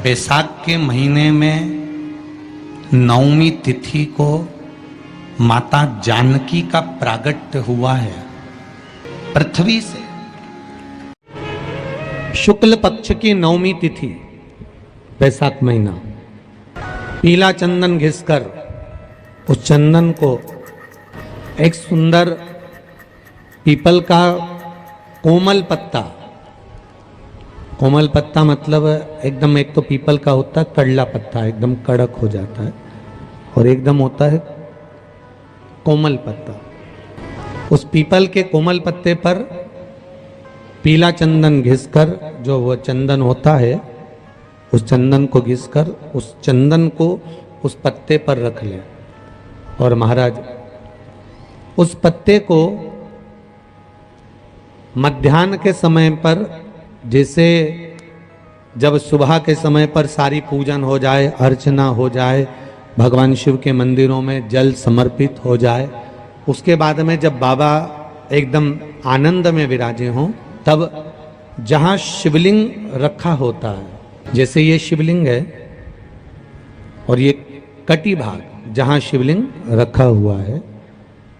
बैसाख के महीने में नवमी तिथि को माता जानकी का प्रागट्य हुआ है पृथ्वी से। शुक्ल पक्ष की नवमी तिथि, बैसाख महीना, पीला चंदन घिसकर उस चंदन को एक सुंदर पीपल का कोमल पत्ता, कोमल पत्ता मतलब एकदम, एक तो पीपल का होता है कड़ला पत्ता, एकदम कड़क हो जाता है, और एकदम होता है कोमल पत्ता। उस पीपल के कोमल पत्ते पर पीला चंदन घिसकर, जो वो चंदन होता है, उस चंदन को घिसकर उस चंदन को उस पत्ते पर रख ले। और महाराज उस पत्ते को मध्याह्न के समय पर, जैसे जब सुबह के समय पर सारी पूजन हो जाए, अर्चना हो जाए, भगवान शिव के मंदिरों में जल समर्पित हो जाए, उसके बाद में जब बाबा एकदम आनंद में विराजे हों, तब जहाँ शिवलिंग रखा होता है, जैसे ये शिवलिंग है और ये कटी भाग जहाँ शिवलिंग रखा हुआ है,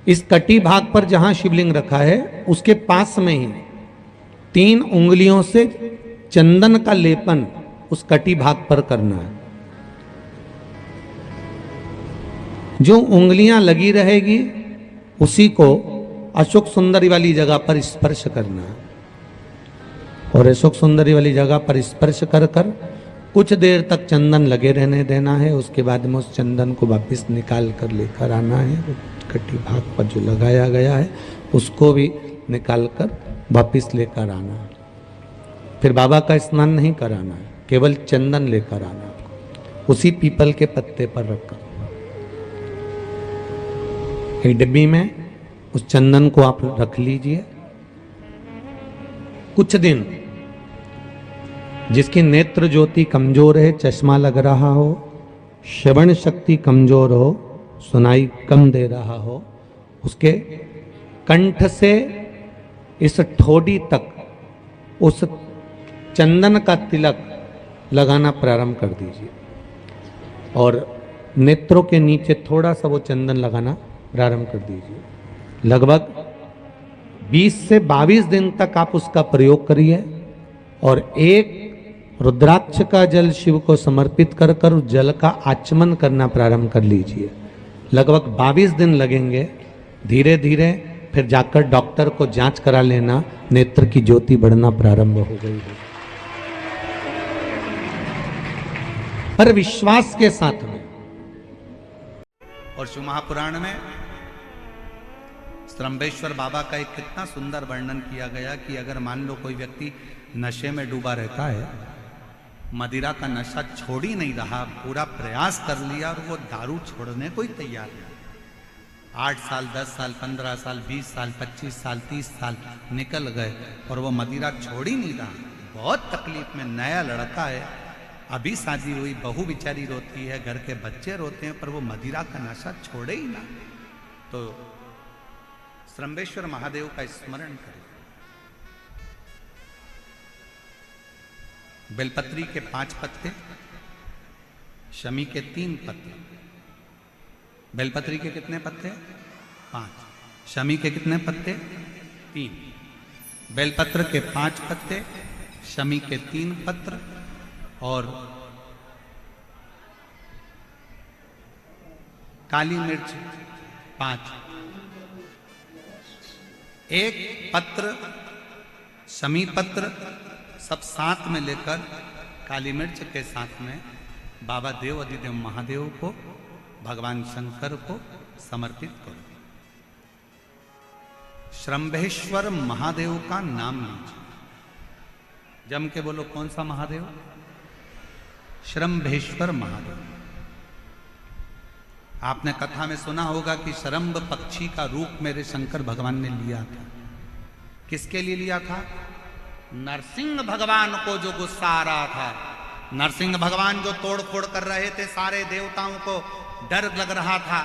इस कटी भाग पर जहाँ शिवलिंग रखा है उसके पास में ही 3 उंगलियों से चंदन का लेपन उस कटी भाग पर करना है। जो उंगलियां लगी रहेगी उसी को अशोक सुंदरी वाली जगह पर स्पर्श करना है, और अशोक सुंदरी वाली जगह पर स्पर्श कर कर कुछ देर तक चंदन लगे रहने देना है। उसके बाद में उस चंदन को वापस निकाल कर लेकर आना है। कटी भाग पर जो लगाया गया है उसको भी निकाल कर वापस लेकर आना है। फिर बाबा का स्नान नहीं कराना है, केवल चंदन लेकर आना है, उसी पीपल के पत्ते पर रखकर। एक डिब्बी में उस चंदन को आप रख लीजिए। कुछ दिन जिसकी नेत्र ज्योति कमजोर है, चश्मा लग रहा हो, श्रवण शक्ति कमजोर हो, सुनाई कम दे रहा हो, उसके कंठ से इस ठोड़ी तक उस चंदन का तिलक लगाना प्रारंभ कर दीजिए, और नेत्रों के नीचे थोड़ा सा वो चंदन लगाना प्रारंभ कर दीजिए। लगभग 20 से 22 दिन तक आप उसका प्रयोग करिए, और एक रुद्राक्ष का जल शिव को समर्पित कर कर उस जल का आचमन करना प्रारंभ कर लीजिए। लगभग 22 दिन लगेंगे। धीरे धीरे फिर जाकर डॉक्टर को जांच करा लेना, नेत्र की ज्योति बढ़ना प्रारंभ हो गई है। पर विश्वास के साथ में। और शिव महापुराण में त्रंबेश्वर बाबा का एक कितना सुंदर वर्णन किया गया कि अगर मान लो कोई व्यक्ति नशे में डूबा रहता है, मदिरा का नशा छोड़ ही नहीं रहा, पूरा प्रयास कर लिया और वो दारू छोड़ने को ही तैयार नहीं, 8 साल 10 साल 15 साल 20 साल 25 साल 30 साल निकल गए और वो मदिरा छोड़ ही नहीं रहा, बहुत तकलीफ में। नया लड़का है, अभी शादी हुई, बहू बेचारी रोती है, घर के बच्चे रोते हैं, पर वो मदिरा का नशा छोड़े ही ना। तो त्रंबेश्वर महादेव का स्मरण करें। बेलपत्री के 5 पत्ते, शमी के 3 पत्ते। बेलपत्री के कितने पत्ते? 5। शमी के कितने पत्ते? 3। बेलपत्र के 5 पत्ते, शमी के 3 पत्र, और काली मिर्च 5। एक पत्र, शमी पत्र सब साथ में लेकर काली मिर्च के साथ में बाबा देव अधिदेव महादेव को, भगवान शंकर को समर्पित करो। श्रंभेश्वर महादेव का नाम लीजिए। जम के बोलो, कौन सा महादेव? श्रंभेश्वर महादेव। आपने कथा में सुना होगा कि शरंभ पक्षी का रूप मेरे शंकर भगवान ने लिया था। किसके लिए लिया था? नरसिंह भगवान को जो गुस्सा आ रहा था, नरसिंह भगवान जो तोड़ फोड़ कर रहे थे, सारे देवताओं को डर लग रहा था,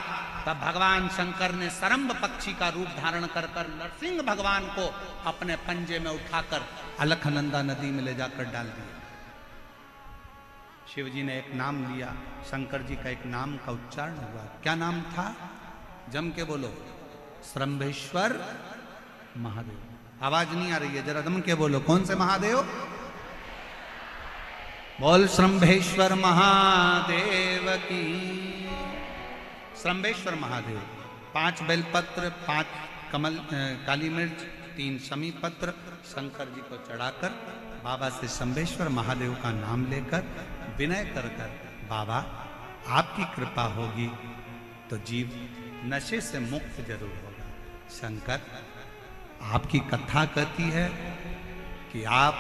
तब भगवान शंकर ने सरंभ पक्षी का रूप धारण कर कर नरसिंह भगवान को अपने पंजे में उठाकर अलखनंदा नदी में ले जाकर डाल दिया। शिव जी ने एक नाम लिया, शंकर जी का एक नाम का उच्चारण हुआ। क्या नाम था? जम के बोलो, श्रंभेश्वर महादेव। आवाज नहीं आ रही है, जरा दम के बोलो, कौन से महादेव? बोल श्रंभेश्वर महादेव की। श्रंभेश्वर महादेव 5 बेलपत्र, 5 कमल काली मिर्च, 3 शमी पत्र शंकर जी को चढ़ाकर बाबा से शंभेश्वर महादेव का नाम लेकर विनय कर कर, बाबा आपकी कृपा होगी तो जीव नशे से मुक्त जरूर होगा। शंकर, आपकी कथा कहती है कि आप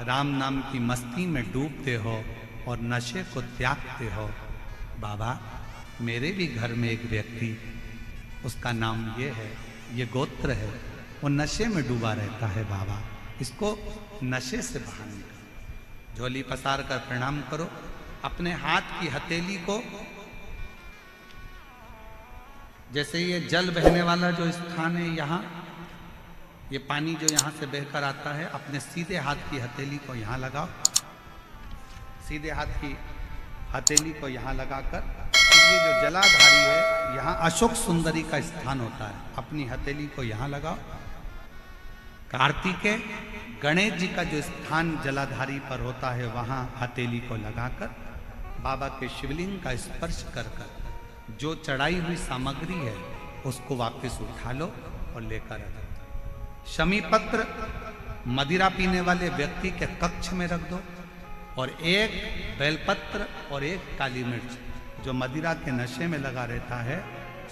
राम नाम की मस्ती में डूबते हो और नशे को त्यागते हो। बाबा, मेरे भी घर में एक व्यक्ति, उसका नाम ये है, ये गोत्र है, वो नशे में डूबा रहता है। बाबा, इसको नशे से बाहर निकालो। झोली पसार कर प्रणाम करो, अपने हाथ की हथेली को, जैसे ये जल बहने वाला जो स्थान है यहाँ, ये पानी जो यहाँ से बहकर आता है, अपने सीधे हाथ की हथेली को यहाँ लगाओ। सीधे हाथ की हथेली को यहाँ लगाकर, ये जो जलाधारी है, यहाँ अशोक सुंदरी का स्थान होता है, अपनी हथेली को यहाँ लगाओ। कार्तिकेय गणेश जी का जो स्थान जलाधारी पर होता है, वहाँ हथेली को लगाकर बाबा के शिवलिंग का स्पर्श कर कर जो चढ़ाई हुई सामग्री है उसको वापस उठा लो और लेकर आ जाओ। शमी पत्र मदिरा पीने वाले व्यक्ति के कक्ष में रख दो, और 1 बेलपत्र और 1 काली मिर्च जो मदिरा के नशे में लगा रहता है,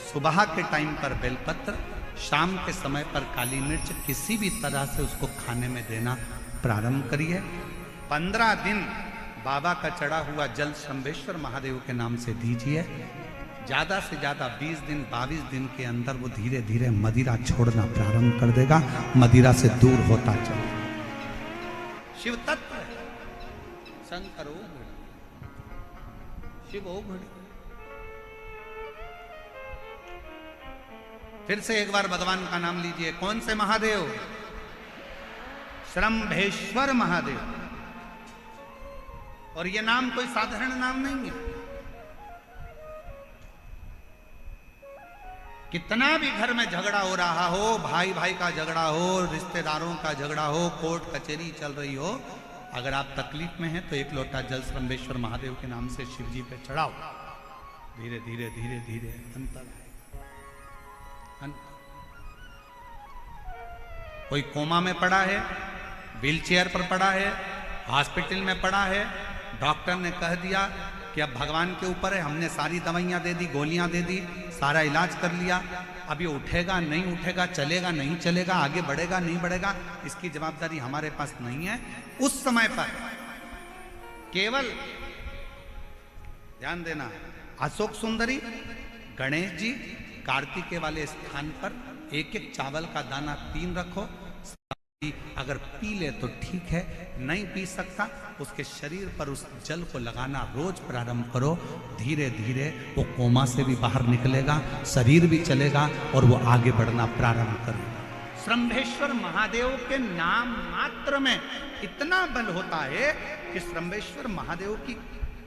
सुबह के टाइम पर बेलपत्र, शाम के समय पर काली मिर्च, किसी भी तरह से उसको खाने में देना प्रारंभ करिए। 15 दिन बाबा का चढ़ा हुआ जल शंभेश्वर महादेव के नाम से दीजिए। ज्यादा से ज्यादा 20 दिन 22 दिन के अंदर वो धीरे धीरे मदिरा छोड़ना प्रारंभ कर देगा, मदिरा से दूर होता चलेगा। शिव तत्व है, शंकर ओ घड़ी, शिव ओ घड़ी। फिर से एक बार भगवान का नाम लीजिए। कौन से महादेव? श्रंभेश्वर महादेव। और ये नाम कोई साधारण नाम नहीं है। कितना भी घर में झगड़ा हो रहा हो, भाई भाई का झगड़ा हो, रिश्तेदारों का झगड़ा हो, कोर्ट कचहरी चल रही हो, अगर आप तकलीफ में हैं तो 1 लोटा जल श्रंभेश्वर महादेव के नाम से शिव जी पे चढ़ाओ। धीरे धीरे धीरे धीरे अंतर है। कोई कोमा में पड़ा है, व्हीलचेयर पर पड़ा है, हॉस्पिटल में पड़ा है, डॉक्टर ने कह दिया कि अब भगवान के ऊपर है, हमने सारी दवाइयां दे दी, गोलियां दे दी, सारा इलाज कर लिया, अब ये उठेगा नहीं उठेगा, चलेगा नहीं चलेगा, आगे बढ़ेगा नहीं बढ़ेगा, इसकी जवाबदारी हमारे पास नहीं है। उस समय पर केवल ध्यान देना, अशोक सुंदरी, गणेश जी, कार्तिकेय वाले स्थान पर 1-1 चावल का दाना 3 रखो। अगर पी ले तो ठीक है, नहीं पी सकता, उसके शरीर पर उस जल को लगाना रोज प्रारंभ करो। धीरे धीरे वो कोमा से भी बाहर निकलेगा, शरीर भी चलेगा और वो आगे बढ़ना प्रारंभ करेगा। श्रंभेश्वर महादेव के नाम मात्र में इतना बल होता है कि श्रंभेश्वर महादेव की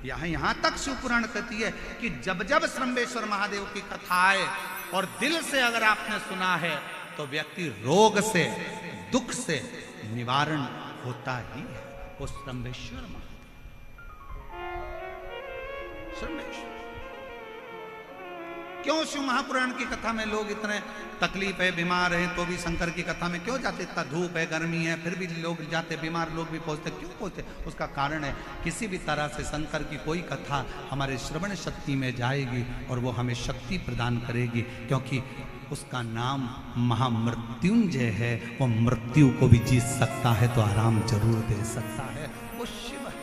यहां तक शिवपुराण कहती है कि जब जब श्रंभेश्वर महादेव की कथा आए और दिल से अगर आपने सुना है तो व्यक्ति रोग से, दुख से निवारण होता ही है। वो श्रंभेश्वर महादेव, श्रंभेश्वर। क्यों शिव महापुराण की कथा में लोग इतने तकलीफ है, बीमार हैं तो भी शंकर की कथा में क्यों जाते? इतना धूप है, गर्मी है, फिर भी लोग जाते, बीमार लोग भी पहुंचते, क्यों पहुंचते? उसका कारण है, किसी भी तरह से शंकर की कोई कथा हमारे श्रवण शक्ति में जाएगी और वो हमें शक्ति प्रदान करेगी, क्योंकि उसका नाम महामृत्युंजय है। वो मृत्यु को भी जीत सकता है तो आराम जरूर दे सकता है। वो शिव है।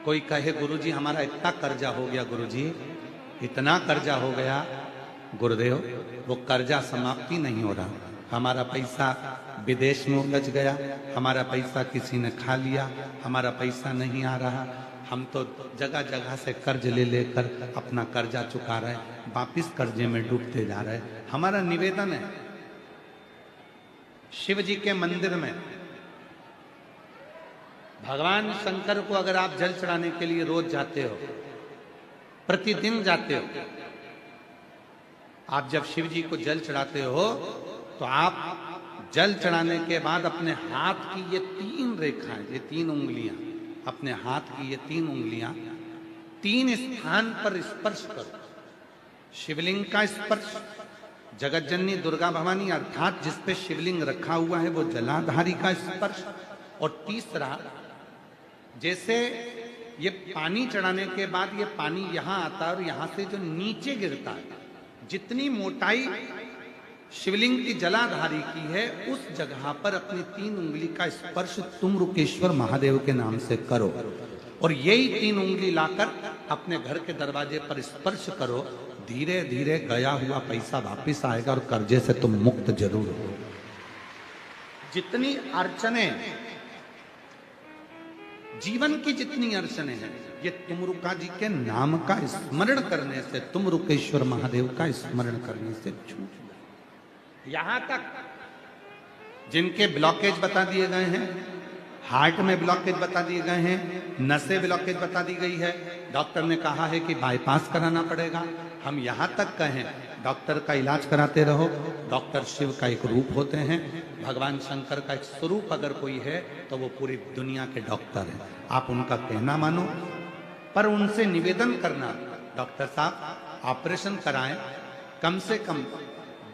कोई कहे गुरुजी हमारा इतना कर्जा हो गया, गुरुजी इतना कर्जा हो गया, गुरुदेव वो कर्जा समाप्ति नहीं हो रहा। हमारा पैसा विदेश में उलझ गया, हमारा पैसा किसी ने खा लिया, हमारा पैसा नहीं आ रहा, हम तो जगह जगह से कर्ज ले लेकर अपना कर्जा चुका रहे, वापिस कर्जे में डूबते जा रहे। हमारा निवेदन है, शिव जी के मंदिर में भगवान शंकर को अगर आप जल चढ़ाने के लिए रोज जाते हो, प्रतिदिन जाते हो, आप जब शिव जी को जल चढ़ाते हो तो आप जल चढ़ाने के बाद अपने हाथ की ये 3 रेखाएं, ये 3 उंगलियां, अपने हाथ की ये 3 उंगलियां 3 स्थान पर स्पर्श करो। शिवलिंग का स्पर्श, जगत जननी दुर्गा भवानी अर्थात जिस पे शिवलिंग रखा हुआ है वो जलाधारी का स्पर्श, और तीसरा जैसे ये पानी चढ़ाने के बाद ये पानी यहां आता है और यहां से जो नीचे गिरता है, जितनी मोटाई शिवलिंग की जलाधारी की है उस जगह पर अपनी 3 उंगली का स्पर्श तुम रुकेश्वर महादेव के नाम से करो, और यही 3 उंगली लाकर अपने घर के दरवाजे पर स्पर्श करो। धीरे धीरे गया हुआ पैसा वापिस आएगा और कर्जे से तुम मुक्त जरूर हो। जितनी अड़चने, जीवन की जितनी अड़चने हैं, ये तुमरुका जी के नाम का स्मरण करने से, तुमरुकेश्वर महादेव का स्मरण करने से छूट जाए। यहां तक जिनके ब्लॉकेज बता दिए गए हैं, हार्ट में ब्लॉकेज बता दिए गए हैं, नसें ब्लॉकेज बता दी गई है, डॉक्टर ने कहा है कि बाईपास कराना पड़ेगा। हम यहां तक कहें डॉक्टर का इलाज कराते रहो। डॉक्टर शिव का एक रूप होते हैं, भगवान शंकर का एक स्वरूप अगर कोई है तो वो पूरी दुनिया के डॉक्टर हैं। आप उनका कहना मानो, पर उनसे निवेदन करना, डॉक्टर साहब ऑपरेशन कराएं, कम से कम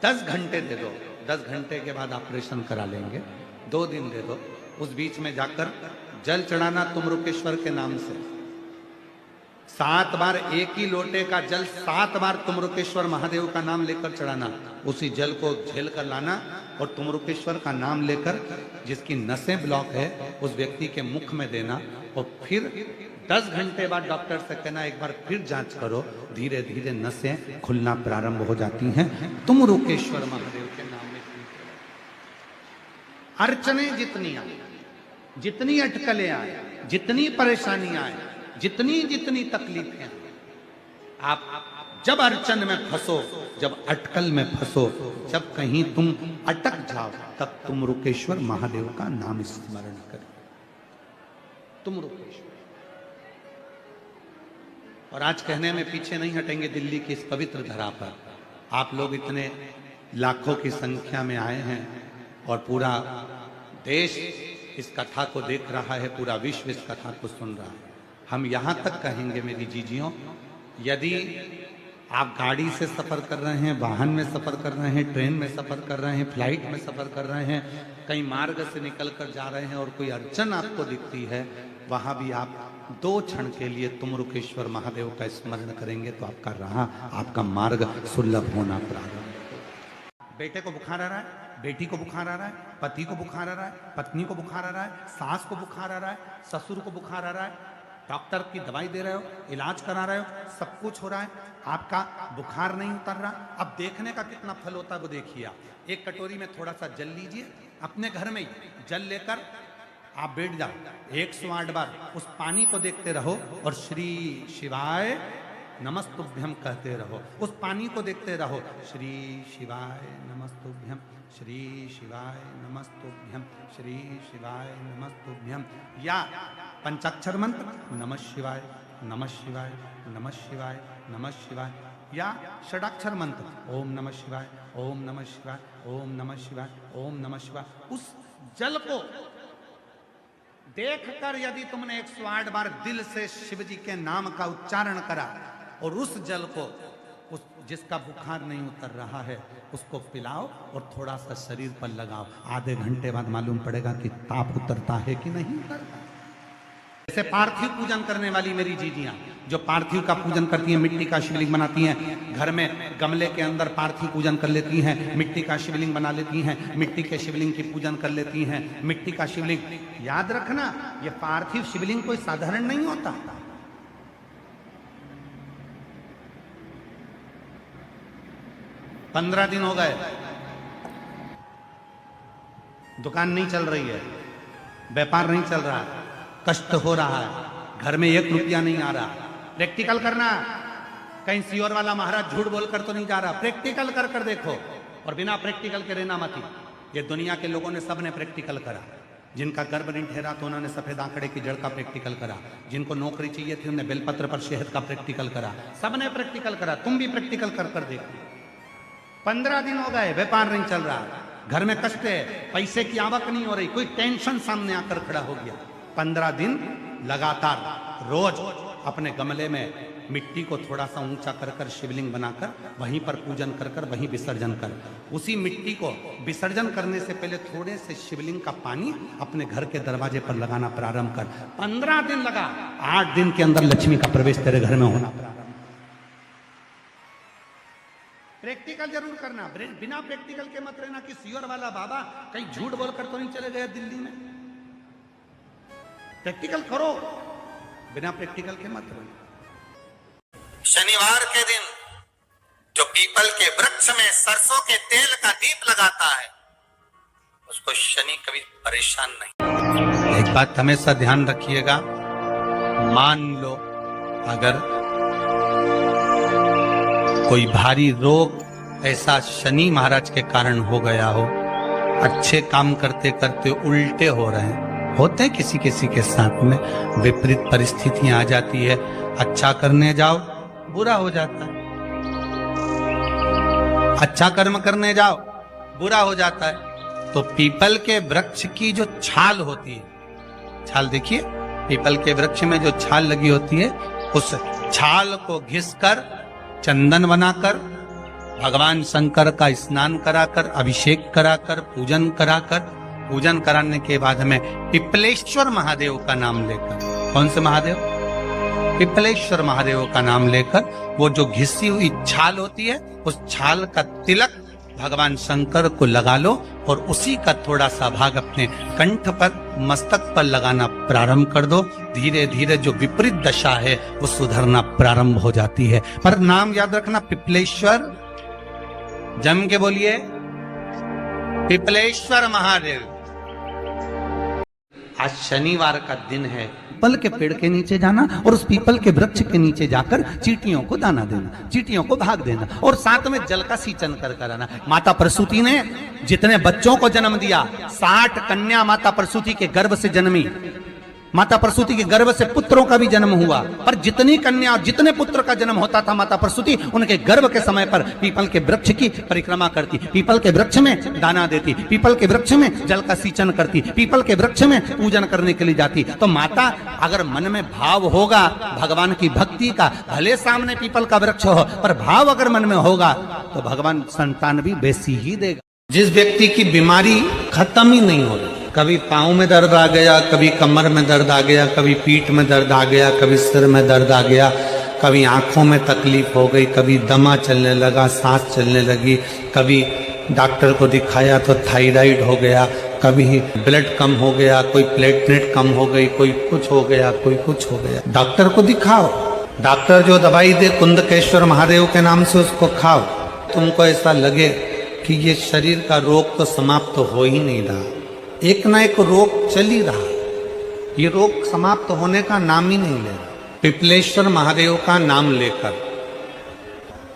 10 घंटे दे दो, 10 घंटे के बाद ऑपरेशन करा लेंगे, 2 दिन दे दो। उस बीच में जाकर जल चढ़ाना तुमरुकेश्वर के नाम से, 7 बार एक ही लोटे का जल 7 बार तुमरुकेश्वर महादेव का नाम लेकर चढ़ाना, उसी जल को झेल कर लाना और तुमरुकेश्वर का नाम लेकर जिसकी नसें ब्लॉक है उस व्यक्ति के मुख में देना, और फिर 10 घंटे बाद डॉक्टर से कहना एक बार फिर जांच करो। धीरे धीरे नसें खुलना प्रारंभ हो जाती हैं तुमरुकेश्वर महादेव के नाम में। अड़चने जितनी आए, जितनी अटकलें आए, जितनी परेशानियां आए, जितनी जितनी तकलीफें आए, आप जब अड़चन में फंसो, जब अटकल में फंसो, जब कहीं तुम अटक जाओ, तब तुमरुकेश्वर महादेव का नाम स्मरण करो। तुमरुकेश्वर। और आज कहने में पीछे नहीं हटेंगे, दिल्ली की इस पवित्र धरा पर आप लोग इतने लाखों की संख्या में आए हैं और पूरा देश इस कथा को देख रहा है, पूरा विश्व इस कथा को सुन रहा है। हम यहां तक कहेंगे मेरी जीजियों, यदि आप गाड़ी से सफर कर रहे हैं, वाहन में सफर कर रहे हैं, ट्रेन में सफर कर रहे हैं, फ्लाइट में सफर कर रहे हैं, कहीं मार्ग से निकल कर जा रहे हैं और कोई अड़चन आपको दिखती है, वहां भी आप 2 क्षण के लिए तुमरुकेश्वर महादेव का स्मरण करेंगे तो आपका राह, आपका मार्ग सुलभ होना प्रारंभ। बेटे को बुखार आ रहा है, बेटी को बुखार आ रहा है, पति को बुखार आ रहा है, पत्नी को बुखार आ रहा है, सास को बुखार आ रहा है, ससुर को बुखार आ रहा है, डॉक्टर की दवाई दे रहे हो, इलाज करा रहे हो, सब कुछ हो रहा है, आपका बुखार नहीं उतर रहा। अब देखने का कितना फल होता है वो देखिए आप। एक कटोरी में थोड़ा सा जल लीजिए, अपने घर में ही जल लेकर आप बैठ जाओ, 108 बार उस पानी को देखते रहो और श्री शिवाय नमस्तुभ्यम कहते रहो। उस पानी को देखते रहो, श्री शिवाय नमस्तुभ्यम, श्री शिवाय नमस्तुभ्यम, श्री शिवाय नमस्तुभ्यम। या पंचाक्षर मंत्र नमः शिवाय, नमः शिवाय, नमः शिवाय, नमः शिवाय। या षडाक्षर मंत्र ओम नमः शिवाय, ओम नमः शिवाय, ओम नमः शिवाय, ओम नमः शिवाय। उस जल को देखकर यदि तुमने 108 बार दिल से शिव जी के नाम का उच्चारण करा और उस जल को, उस जिसका बुखार नहीं उतर रहा है, उसको पिलाओ और थोड़ा सा शरीर पर लगाओ, आधे घंटे बाद मालूम पड़ेगा कि ताप उतरता है कि नहीं उतरता। जैसे पार्थिव पूजन करने वाली मेरी जीजियां जो पार्थिव का पूजन करती हैं, मिट्टी का शिवलिंग बनाती हैं, घर में गमले के अंदर पार्थिव पूजन कर लेती हैं, मिट्टी का शिवलिंग बना लेती हैं, मिट्टी के शिवलिंग की पूजन कर लेती हैं। मिट्टी का शिवलिंग, याद रखना ये पार्थिव शिवलिंग कोई साधारण नहीं होता। पंद्रह दिन हो गए, दुकान नहीं चल रही है, व्यापार नहीं चल रहा है, कष्ट हो रहा है, घर में 1 रुपया नहीं आ रहा। प्रैक्टिकल करना, कहीं सियोर वाला महाराज झूठ बोलकर तो नहीं जा रहा, प्रैक्टिकल कर कर देखो। और बिना प्रैक्टिकल के रहना मत। ये दुनिया के लोगों ने सबने प्रैक्टिकल करा, जिनका गर्भ नहीं ठहरा तो उन्होंने सफेद आंकड़े की जड़ का प्रैक्टिकल करा, जिनको नौकरी चाहिए थी उन्होंने बेलपत्र पर शहद का प्रैक्टिकल करा, सबने प्रैक्टिकल करा, तुम भी प्रैक्टिकल कर कर देखो। 15 दिन हो गए, व्यापार नहीं चल रहा, घर में कष्ट है, पैसे की आवक नहीं हो रही, कोई टेंशन सामने आकर खड़ा हो गया। 15 दिन लगातार रोज अपने गमले में मिट्टी को थोड़ा सा ऊंचा कर कर शिवलिंग बनाकर वहीं पर पूजन कर कर वहीं विसर्जन कर, उसी मिट्टी को विसर्जन करने से पहले थोड़े से शिवलिंग का पानी अपने घर के दरवाजे पर लगाना प्रारंभ कर। 15 दिन लगा, 8 दिन के अंदर लक्ष्मी का प्रवेश तेरे घर में होना प्रारंभ। प्रैक्टिकल जरूर करना, बिना प्रैक्टिकल के मत रहना कि सियोर वाला बाबा कहीं झूठ बोलकर तो नहीं चले गए दिल्ली में। प्रैक्टिकल करो, बिना प्रैक्टिकल के मत रहो। शनिवार के दिन जो पीपल के वृक्ष में सरसों के तेल का दीप लगाता है उसको शनि कभी परेशान नहीं। एक बात हमेशा ध्यान रखिएगा, मान लो अगर कोई भारी रोग ऐसा शनि महाराज के कारण हो गया हो, अच्छे काम करते करते उल्टे हो रहे हैं, होते हैं किसी किसी के साथ में, विपरीत परिस्थितियां आ जाती है, अच्छा करने जाओ बुरा हो जाता है, अच्छा कर्म करने जाओ बुरा हो जाता है। तो पीपल के वृक्ष की जो छाल होती है, छाल देखिए, पीपल के वृक्ष में जो छाल लगी होती है, उस छाल को घिसकर चंदन बनाकर भगवान शंकर का स्नान कराकर, अभिषेक कराकर, पूजन कराकर, पूजन कराने के बाद हमें पिपलेश्वर महादेव का नाम लेकर, कौन से महादेव? पिपलेश्वर महादेव का नाम लेकर वो जो घिसी हुई छाल होती है, उस छाल का तिलक भगवान शंकर को लगा लो और उसी का थोड़ा सा भाग अपने कंठ पर, मस्तक पर लगाना प्रारंभ कर दो। धीरे धीरे जो विपरीत दशा है वो सुधरना प्रारंभ हो जाती है। पर नाम याद रखना, पिपलेश्वर, जम के बोलिए पिपलेश्वर महादेव। आज शनिवार का दिन है, पीपल के पेड़ के नीचे जाना और उस पीपल के वृक्ष के नीचे जाकर चींटियों को दाना देना, चींटियों को भाग देना और साथ में जल का सींचन कर कराना। माता प्रसूति ने जितने बच्चों को जन्म दिया, 60 कन्या माता प्रसूति के गर्भ से जन्मी, माता प्रसूति के गर्भ से पुत्रों का भी जन्म हुआ, पर जितनी कन्या और जितने पुत्र का जन्म होता था माता प्रसूति उनके गर्भ के समय पर पीपल के वृक्ष की परिक्रमा करती, पीपल के वृक्ष में दाना देती, पीपल के वृक्ष में जल का सींचन करती, पीपल के वृक्ष में पूजन करने के लिए जाती। तो माता अगर मन में भाव होगा भगवान की भक्ति का, भले सामने पीपल का वृक्ष हो, पर भाव अगर मन में होगा तो भगवान संतान भी वैसी ही देगा। जिस व्यक्ति की बीमारी खत्म ही नहीं हो रही, कभी पाँव में दर्द आ गया, कभी कमर में दर्द आ गया, कभी पीठ में दर्द आ गया, कभी सिर में दर्द आ गया, कभी आंखों में तकलीफ हो गई, कभी दमा चलने लगा, सांस चलने लगी, कभी डॉक्टर को दिखाया तो थायराइड हो गया, कभी ब्लड कम हो गया, कोई प्लेटलेट कम हो गई, कोई कुछ हो गया, कोई कुछ हो गया, डॉक्टर को दिखाओ। डॉक्टर जो दवाई दे कुंदकेश्वर महादेव के नाम से उसको खाओ। तुमको ऐसा लगे कि ये शरीर का रोग तो समाप्त हो ही नहीं रहा, एक ना एक रोग चल ही रहा, ये रोग समाप्त होने का नाम ही नहीं ले रहा। पिपलेश्वर महादेव का नाम लेकर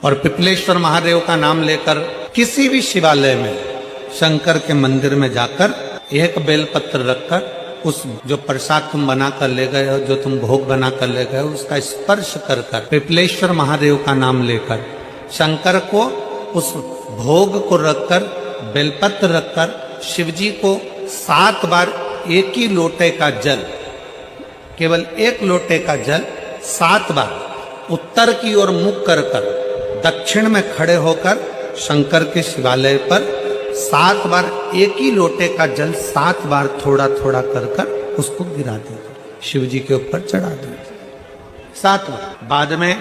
और पिपलेश्वर महादेव का नाम लेकर किसी भी शिवालय में, शंकर के मंदिर में जाकर एक बेलपत्र रखकर उस जो प्रसाद तुम बना कर ले गए हो, जो तुम भोग बना कर ले गए हो, उसका स्पर्श कर कर पिपलेश्वर महादेव का नाम लेकर शंकर को उस भोग को रखकर, बेलपत्र रखकर शिवजी को 7 बार एक ही लोटे का जल, केवल एक लोटे का जल 7 बार उत्तर की ओर मुख कर कर दक्षिण में खड़े होकर शंकर के शिवालय पर 7 बार एक ही लोटे का जल 7 बार थोड़ा थोड़ा कर कर उसको गिरा दीजिए, शिव जी के ऊपर चढ़ा दीजिए 7 बार। बाद में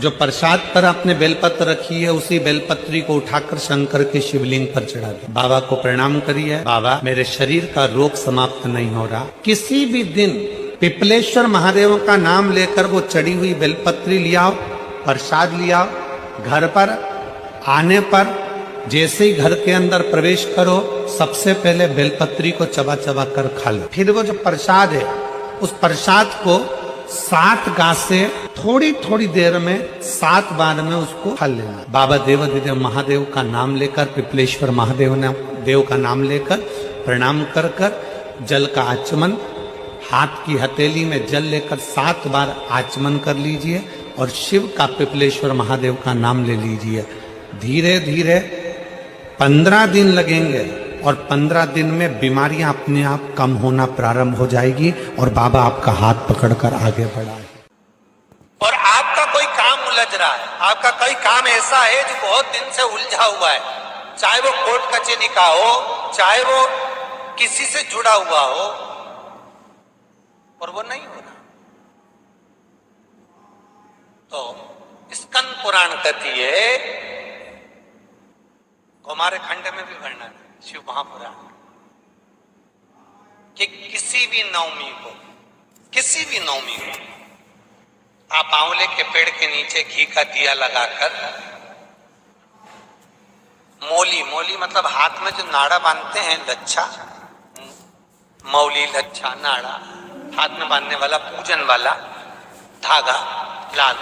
जो प्रसाद पर आपने बेलपत्र रखी है उसी बेलपत्री को उठाकर शंकर के शिवलिंग पर चढ़ा दे। बाबा को प्रणाम करिए, बाबा मेरे शरीर का रोग समाप्त नहीं हो रहा। किसी भी दिन पिपलेश्वर महादेव का नाम लेकर वो चढ़ी हुई बेलपत्री लियाओ, प्रसाद लियाओ, घर पर आने पर जैसे ही घर के अंदर प्रवेश करो सबसे पहले बेलपत्री को चबा चबा कर खा लो। फिर वो जो प्रसाद है उस प्रसाद को 7 गांठ से थोड़ी थोड़ी देर में 7 बार में उसको खा लेना। बाबा देवाधिदेव महादेव का नाम लेकर, पिपलेश्वर महादेव देव का नाम लेकर प्रणाम कर कर जल का आचमन, हाथ की हथेली में जल लेकर 7 बार आचमन कर लीजिए और शिव का पिपलेश्वर महादेव का नाम ले लीजिए। धीरे धीरे 15 दिन लगेंगे और 15 दिन में बीमारियां अपने आप कम होना प्रारंभ हो जाएगी और बाबा आपका हाथ पकड़कर आगे बढ़ाए। और आपका कोई काम उलझ रहा है, आपका कोई काम ऐसा है जो बहुत दिन से उलझा हुआ है, चाहे वो कोर्ट कचहरी का हो, चाहे वो किसी से जुड़ा हुआ हो, और वो नहीं हो रहा, तो स्कंद पुराण कहती है, हमारे खंड में भी वर्णन है शिव महापुराण, कि किसी भी नवमी को आप आंवले के पेड़ के नीचे घी का दिया लगाकर मौली मतलब हाथ में जो नाड़ा बांधते हैं, लच्छा, मौली, लच्छा, नाड़ा, हाथ में बांधने वाला पूजन वाला धागा लाल,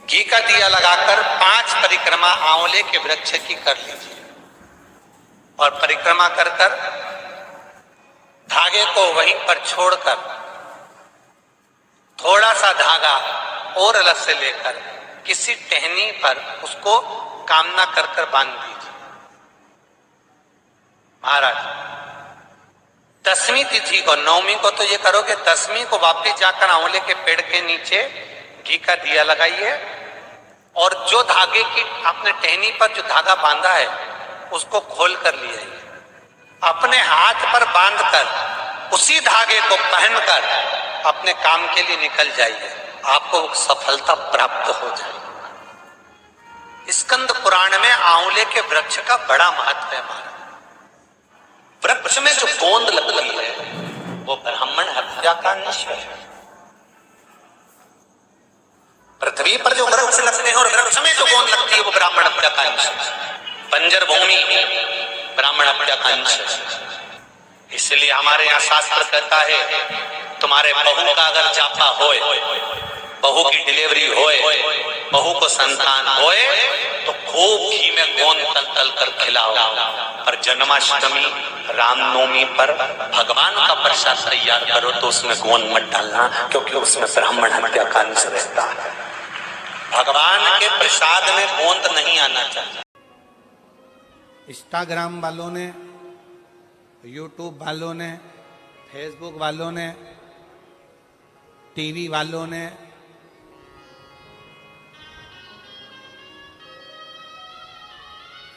घी का दिया लगाकर 5 परिक्रमा आंवले के वृक्ष की कर लीजिए और परिक्रमा कर धागे को वहीं पर छोड़कर थोड़ा सा धागा और अलग से लेकर किसी टहनी पर उसको कामना कर बांध दीजिए। महाराज, 10वीं तिथि को, 9वीं को तो ये करोगे, 10वीं को वापिस जाकर आंवले के पेड़ के नीचे घी का दिया लगाइए और जो धागे की आपने टहनी पर जो धागा बांधा है उसको खोल कर लिया, अपने हाथ पर बांधकर उसी धागे को पहनकर अपने काम के लिए निकल जाइए, आपको सफलता प्राप्त हो जाए। स्कंद पुराण में आंवले के वृक्ष का बड़ा महत्व है। वृक्ष में जो गोंद लगती है वो ब्राह्मण हत्या का निश्चय है। पृथ्वी पर जो वृक्ष लगते हैं और वृक्ष में जो गोंद लगती है वो ब्राह्मण हत्या का निश्चय है। बंजर भूमि ब्राह्मण हत्या का निश्चय है। इसलिए हमारे यहाँ शास्त्र कहता है, तुम्हारे बहू का अगर जापा होए, बहू की डिलीवरी होए, बहू को संतान होए, तो खूब घी में गोंद तल तल कर खिलाओ। पर जन्माष्टमी, रामनवमी पर भगवान का प्रसाद तैयार करो तो उसमें गोंद मत डालना, क्योंकि उसमें ब्राह्मण हत्या का अंश रहता है। भगवान के प्रसाद में गोंद नहीं आना चाहिए। इंस्टाग्राम वालों ने, यूट्यूब वालों ने, फेसबुक वालों ने, टीवी वालों ने,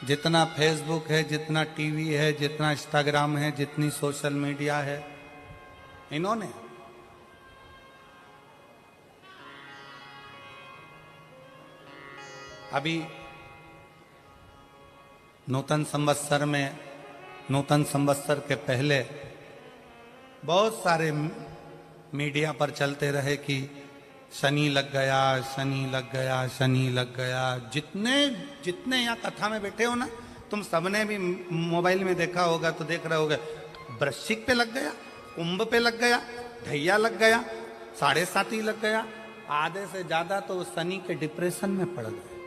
जितना फेसबुक है, जितना टीवी है, जितना इंस्टाग्राम है, जितनी सोशल मीडिया है, इन्होंने अभी नूतन संवत्सर के पहले बहुत सारे मीडिया पर चलते रहे कि शनि लग गया, शनि लग गया, शनि लग गया। जितने यहाँ कथा में बैठे हो ना, तुम सबने भी मोबाइल में देखा होगा तो देख रहे होगे, वृश्चिक पे लग गया, कुंभ पे लग गया, ढैया लग गया, 7.5 लग गया, आधे से ज्यादा तो शनि के डिप्रेशन में पड़ गए।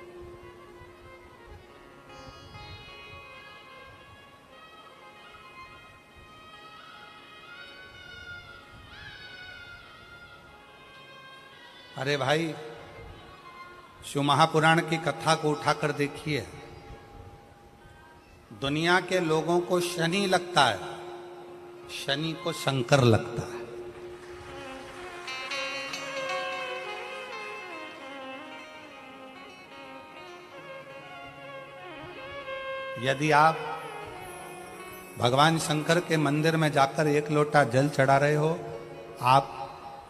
अरे भाई, शिव महापुराण की कथा को उठाकर देखिए, दुनिया के लोगों को शनि लगता है, शनि को शंकर लगता है। यदि आप भगवान शंकर के मंदिर में जाकर 1 लोटा जल चढ़ा रहे हो, आप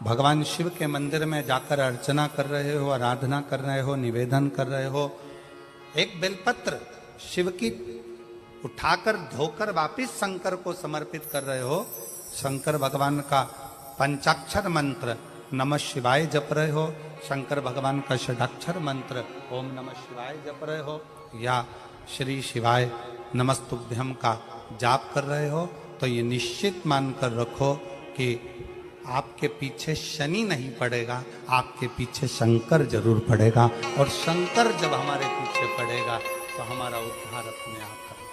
भगवान शिव के मंदिर में जाकर अर्चना कर रहे हो, आराधना कर रहे हो, निवेदन कर रहे हो, एक बेलपत्र शिव की उठाकर धोकर वापिस शंकर को समर्पित कर रहे हो, शंकर भगवान का पंचाक्षर मंत्र नमः शिवाय जप रहे हो, शंकर भगवान का षडाक्षर मंत्र ओम नमः शिवाय जप रहे हो, या श्री शिवाय नमस्तुभ्यम का जाप कर रहे हो, तो ये निश्चित मानकर रखो कि आपके पीछे शनि नहीं पड़ेगा, आपके पीछे शंकर जरूर पड़ेगा। और शंकर जब हमारे पीछे पड़ेगा तो हमारा उद्धार अपने आप होगा।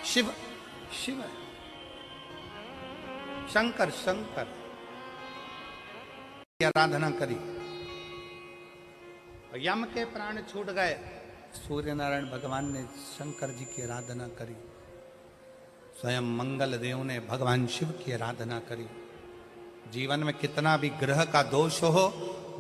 शिव शिव है, शंकर शंकर की आराधना करी। यम के प्राण छूट गए, सूर्य नारायण भगवान ने शंकर जी की आराधना करी। स्वयं मंगल देव ने भगवान शिव की आराधना करी। जीवन में कितना भी ग्रह का दोष हो,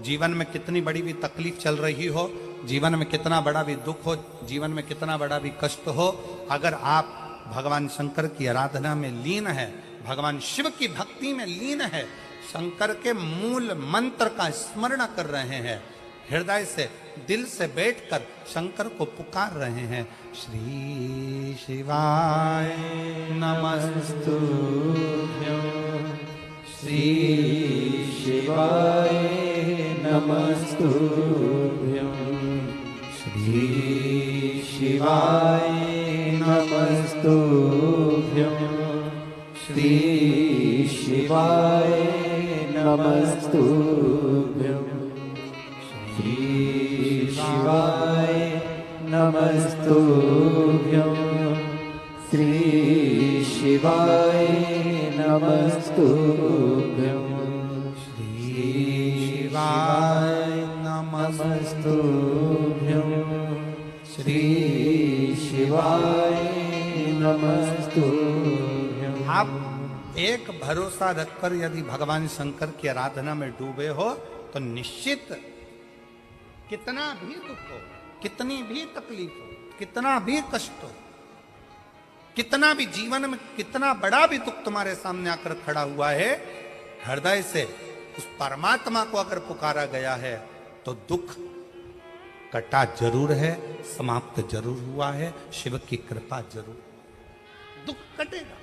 जीवन में कितनी बड़ी भी तकलीफ चल रही हो, जीवन में कितना बड़ा भी दुख हो, जीवन में कितना बड़ा भी कष्ट हो, अगर आप भगवान शंकर की आराधना में लीन है, भगवान शिव की भक्ति में लीन है, शंकर के मूल मंत्र का स्मरण कर रहे हैं, हृदय से दिल से बैठकर शंकर को पुकार रहे हैं, श्री शिवाय नमस्तुभ्यं, श्री शिवाय नमस्तुभ्यं, श्री शिवाय नमस्तुभ्यं, श्री शिवाय नमस्तुभ्यं, श्री शिवाय नमस्तुभ्यं, श्री शिवाय नमस्तुभ्यं, श्री शिवाय नमस्तुभ्यं, श्री शिवाय नमस्तुभ्यं। आप एक भरोसा रखकर यदि भगवान शंकर की आराधना में डूबे हो तो निश्चित कितना भी दुख हो, कितनी भी तकलीफ हो, कितना भी कष्ट हो, कितना भी जीवन में कितना बड़ा भी दुख तुम्हारे सामने आकर खड़ा हुआ है, हृदय से उस परमात्मा को अगर पुकारा गया है तो दुख कटा जरूर है, समाप्त जरूर हुआ है, शिव की कृपा जरूर, दुख कटेगा।